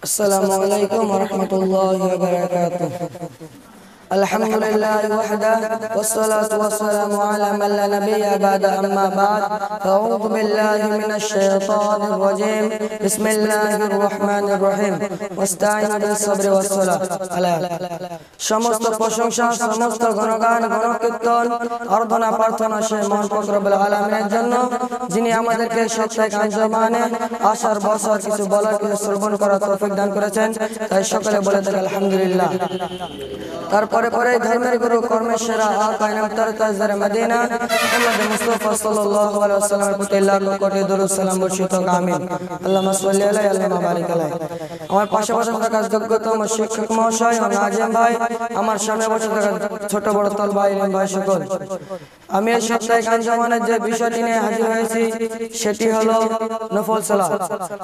Assalamualaikum warahmatullahi wabarakatuh. Alhamdulillah wahda wassalatu wassalamu ala man la nabiyya ba'da amma ba'd. A'udzu billahi minasy syaithanir rajim. Bismillahirrahmanirrahim. Wasta'inu bis sabri was salah. সমস্ত প্রশংসা সমস্ত গুণগান গণকীর্তন আরাধনা প্রার্থনা সেই মহান পাক রব্বুল আলামিনের জন্য যিনি আমাদেরকে সাপ্তাহিক আঞ্জুমানে আসার বছর কিছু বলার কিছু শ্রবণ করার তৌফিক দান করেছেন, তাই সকলে বলে থাকি আলহামদুলিল্লাহ। তারপরে পরে ধর্মের গুরু কর্মের সেরা আকা ইনামতার তাজদার মদিনা মুহাম্মদ মুস্তাফা সাল্লাল্লাহু আলাইহি ওয়াসাল্লামের প্রতি লাখ কোটি দরুদ সালাম বর্ষিত হোক, আমিন। আল্লাহুম্মা সাল্লি আলাইহি আল্লাহুম্মা বারিক আলাইহি। আমার পাশাপাশি থাকা যোগ্যতম শিক্ষক মহাশয় ও নাজিম ভাই, আমার সামনে বসে থাকা ছোট বড় তলবা ইলম ভাই সকল, আমি এই সাপ্তাহিক আঞ্জুমানের যে বিষয়টি নিয়ে হাজির হয়েছি সেটি হলো নফল সালাত।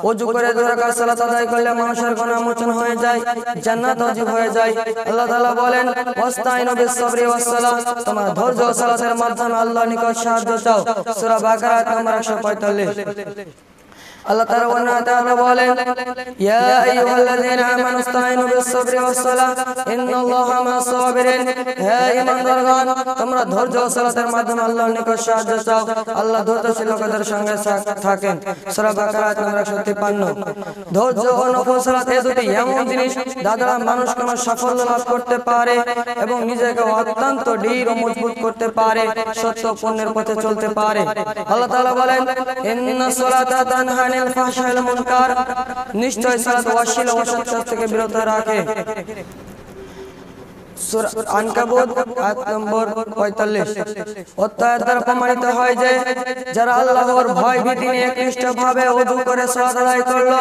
ওযু করে 2 রাকাত সালাত আদায় করলে মানুষের গুনাহ মোচন হয়ে যায়, জান্নাত ওয়াজিব হয়ে যায়। আল্লাহ তাআলা বলেন ওয়াস্তাইনু বিস সাবরি ওয়াস সালাহ, তোমরা ধৈর্য ও সালাতের মাধ্যমে আল্লাহর নিকট সাহায্য চাও। সূরা বাকারা আয়াত নম্বর 145। আল্লাহ তাআলা বলেন ইয়া আইয়ুহাল্লাযীনা আমানু ইসতাঈনু বিস-সাবরি ওয়াস-সালাহ ইন্নাল্লাহা মা'আস সাবিরিন। হে ঈমানদারগণ, তোমরা ধৈর্য ও সালাতের মাধ্যমে আল্লাহর নিকট সাহায্য চাও, আল্লাহ ধৈর্যশীল লোকদের সঙ্গে থাকেন। সূরা বাকারা আয়াত নম্বর 153। ধৈর্য ও নফল সালাত এই দুটি এমন জিনিস যার দ্বারা মানুষ কোনো সাফল্য লাভ করতে পারে এবং নিজেকে অত্যন্ত দৃঢ় ও মজবুত করতে পারে, সত্য পুণ্যের পথে চলতে পারে। আল্লাহ তাআলা বলেন ইন্নাস সালাতা তানহা আনিল ফাহশাই ওয়াল মুনকার, নিশ্চয় সালাত অশ্লীল ও অসৎ কাজ থেকে বিরত রাখে। সূরা আনকাবুত আয়াত নম্বর 45। অধ্যায়ের দ্বারা প্রমাণিত হয় যে যারা আল্লাহর ভয় ভীতি নিয়ে একনিষ্ঠভাবে ওযু করে সালাত আদায় করলো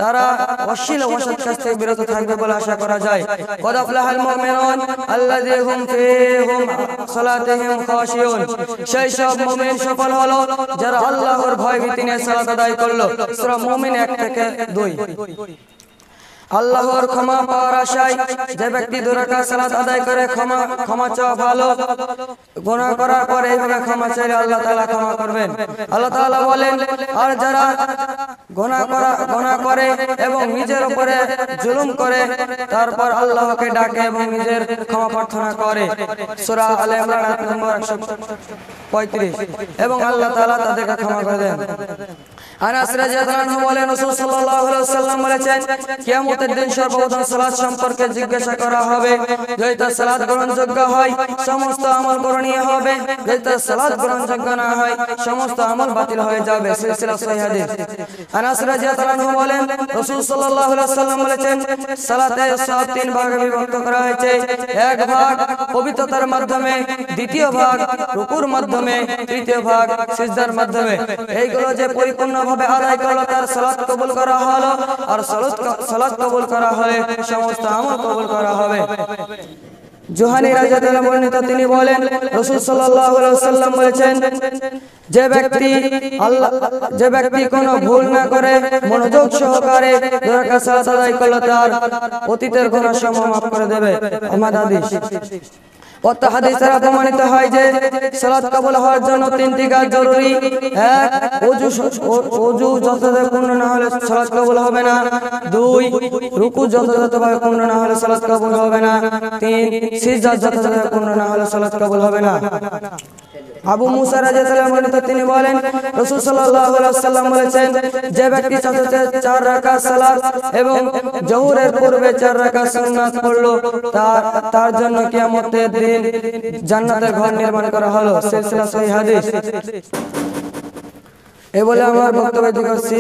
তারা অশ্লীল ও অসৎ কাজ থেকে বিরত থাকবে বলে আশা করা যায়। কদ আফলাহাল মুমিনুন আল্লাযী হুম ফীহিম সালাতিহিম খাশিউন, সেই সব মুমিন সফল হলো যারা আল্লাহর ভয় ভীতি নিয়ে সালাত আদায় করলো। সূরা মুমিন 1 থেকে 2। আল্লাহর ক্ষমা পাওয়ার আশায় যে ব্যক্তি 2 রাকাত সালাত আদায় করে ক্ষমা চাওয়া ভালো। গুনাহ করার পরে এইভাবে ক্ষমা চাইলে আল্লাহ তাআলা ক্ষমা করবেন। আল্লাহ তাআলা বলেন আর যারা গুনাহ করে এবং নিজের উপরে জুলুম করে তারপর আল্লাহকে ডাকে এবং নিজের ক্ষমা প্রার্থনা করে, সূরা আলে ইমরান আয়াত নম্বর 135। এবং আল্লাহ তাআলা তাদেরকে ক্ষমা করে দেন। আনাস রাদিয়াল্লাহু আনহু বলেন রাসূল সাল্লাল্লাহু আলাইহি ওয়াসাল্লাম বলেছেন কিয়ামতের দিন সর্বপ্রথম সালাত সম্পর্কে জিজ্ঞাসা করা হবে, যদি তার সালাত গ্রহণযোগ্য হয় সমস্ত আমল গ্রহণীয় হবে, যদি তার সালাত গ্রহণযোগ্য না হয় সমস্ত আমল বাতিল হয়ে যাবে। সিলসিলা সহিহ হাদিস। আনাস রাদিয়াল্লাহু আনহু বলেন রাসূল সাল্লাল্লাহু আলাইহি ওয়াসাল্লাম বলেছেন সালাতে সব 3 ভাগে বিভক্ত করা হয়েছে, এক ভাগ পবিত্রতার মাধ্যমে, দ্বিতীয় ভাগ রুকুর মাধ্যমে, তৃতীয় ভাগ সিজদার মাধ্যমে। এইগুলো যে পরিপূর্ণ আদায় করলো তার সালাত কবুল করা হলো, আর সালাত কবুল করা হলে সমস্ত আমল কবুল করা হবে। জুহানী রাদিয়াল্লাহু আনহু বর্ণিত, তিনি বলেন রাসূল সাল্লাল্লাহু আলাইহি ওয়াসাল্লাম বলেছেন যে ব্যক্তি কোনো ভুল না করে মনোযোগ সহকারে 2 রাকাত সালাত আদায় করলো তার অতীতের গুনাহ সমূহ মাফ করে দেবে। আহমদ হাদিস। অর্থ হাদিস দ্বারা প্রমাণিত হয় যে সালাত কবুল হওয়ার জন্য 3টি কাজ জরুরি। 1 ওযু যথাযথভাবে পূর্ণ না হলে সালাত কবুল হবে না। 2 রুকু যথাযথভাবে পূর্ণ না হলে সালাত কবুল হবে না। 3 সিজদা যথাযথভাবে পূর্ণ না হলে সালাত কবুল হবে না। আবু মুসা রাদিয়াল্লাহু আনহু তিনি বলেন রাসূল সাল্লাল্লাহু আলাইহি ওয়াসাল্লাম বলেছেন যে ব্যক্তি সাথে 4 রাকাত সালাত এবং জোহরের পূর্বে 4 রাকাত সুন্নাত পড়লো তার জন্য কিয়ামতের দিন জান্নাতের ঘর নির্মাণ করা হলো। সিলসিলা সহিহ হাদিস। এই বলে আমার বক্তব্য করছি।